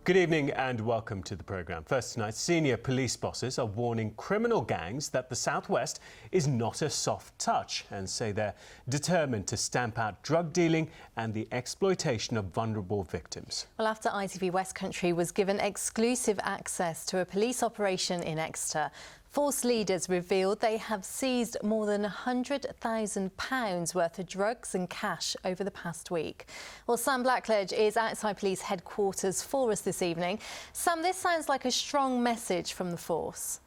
Good evening and welcome to the programme. First tonight, senior police bosses are warning criminal gangs that the Southwest is not a soft touch and say they're determined to stamp out drug dealing and the exploitation of vulnerable victims. Well, after ITV West Country was given exclusive access to a police operation in Exeter, Force leaders revealed they have seized more than £100,000 worth of drugs and cash over the past week. Well, Sam Blackledge is outside police headquarters for us this evening. Sam, this sounds like a strong message from the force.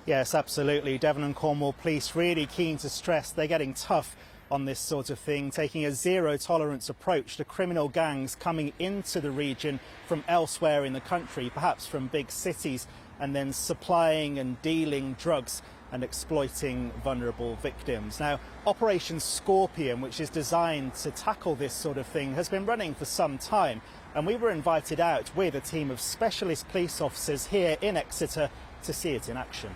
Yes, absolutely. Devon and Cornwall Police really keen to stress they're getting tough on this sort of thing, taking a zero-tolerance approach to criminal gangs coming into the region from elsewhere in the country, perhaps from big cities, and then supplying and dealing drugs and exploiting vulnerable victims. Now, Operation Scorpion, which is designed to tackle this sort of thing, has been running for some time, and we were invited out with a team of specialist police officers here in Exeter to see it in action.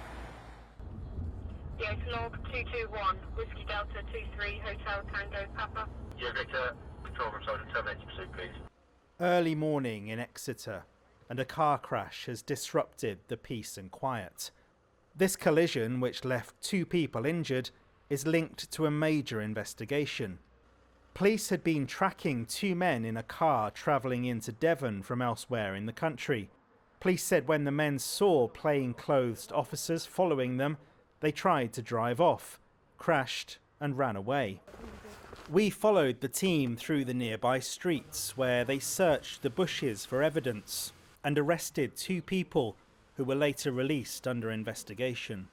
Yes, log 221, Whiskey Delta 23, Hotel Tango Papa. Yeah, Victor, control room sergeant, terminate pursuit, please. Early morning in Exeter, and a car crash has disrupted the peace and quiet. This collision, which left 2 people injured, is linked to a major investigation. Police had been tracking 2 men in a car travelling into Devon from elsewhere in the country. Police said when the men saw plainclothes officers following them, they tried to drive off, crashed and ran away. We followed the team through the nearby streets where they searched the bushes for evidence and arrested 2 people who were later released under investigation.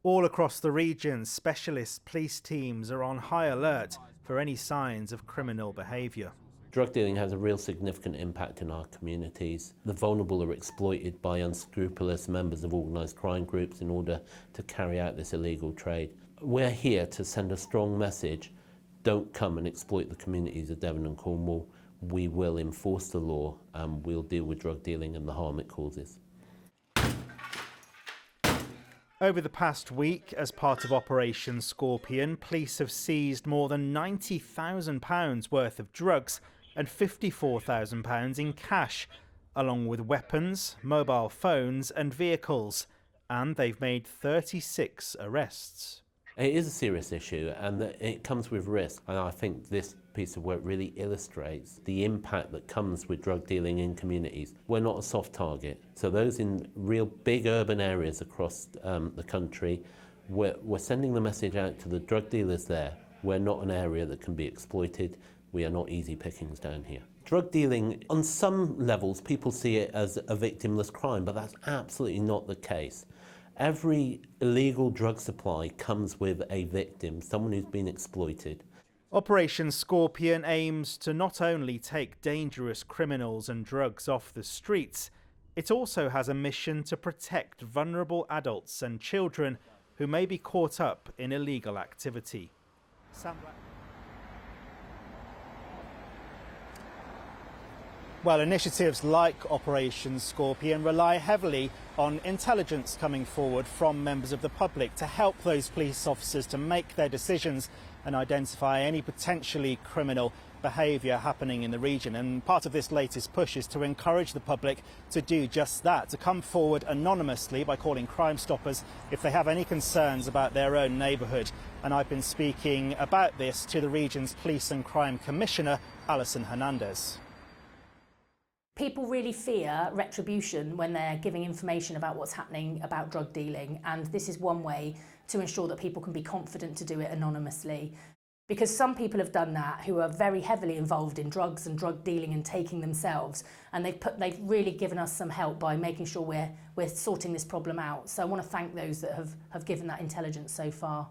All across the region, specialist police teams are on high alert for any signs of criminal behaviour. Drug dealing has a real significant impact in our communities. The vulnerable are exploited by unscrupulous members of organised crime groups in order to carry out this illegal trade. We're here to send a strong message. Don't come and exploit the communities of Devon and Cornwall. We will enforce the law and we'll deal with drug dealing and the harm it causes. Over the past week, as part of Operation Scorpion, police have seized more than £90,000 worth of drugs and £54,000 in cash, along with weapons, mobile phones and vehicles. And they've made 36 arrests. It is a serious issue and it comes with risk. And I think this piece of work really illustrates the impact that comes with drug dealing in communities. We're not a soft target. So those in real big urban areas across the country, we're sending the message out to the drug dealers there. We're not an area that can be exploited. We are not easy pickings down here. Drug dealing, on some levels, people see it as a victimless crime, but that's absolutely not the case. Every illegal drug supply comes with a victim, someone who's been exploited. Operation Scorpion aims to not only take dangerous criminals and drugs off the streets, it also has a mission to protect vulnerable adults and children who may be caught up in illegal activity. Well, initiatives like Operation Scorpion rely heavily on intelligence coming forward from members of the public to help those police officers to make their decisions and identify any potentially criminal behaviour happening in the region. And part of this latest push is to encourage the public to do just that, to come forward anonymously by calling Crime Stoppers if they have any concerns about their own neighbourhood. And I've been speaking about this to the region's Police and Crime Commissioner, Alison Hernandez. People really fear retribution when they're giving information about what's happening about drug dealing, and this is one way to ensure that people can be confident to do it anonymously. Because some people have done that who are very heavily involved in drugs and drug dealing and taking themselves, and they've really given us some help by making sure we're sorting this problem out. So I want to thank those that have given that intelligence so far.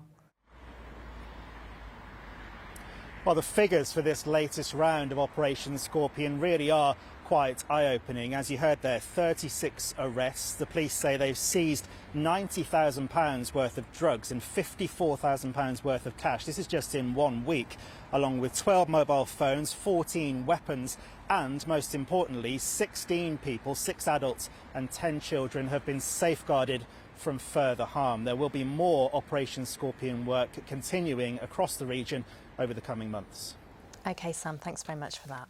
Well, the figures for this latest round of Operation Scorpion really are quite eye-opening. As you heard there, 36 arrests. The police say they've seized £90,000 worth of drugs and £54,000 worth of cash. This is just in 1 week, along with 12 mobile phones, 14 weapons, and most importantly, 16 people, 6 adults and 10 children have been safeguarded from further harm. There will be more Operation Scorpion work continuing across the region over the coming months. OK, Sam, thanks very much for that.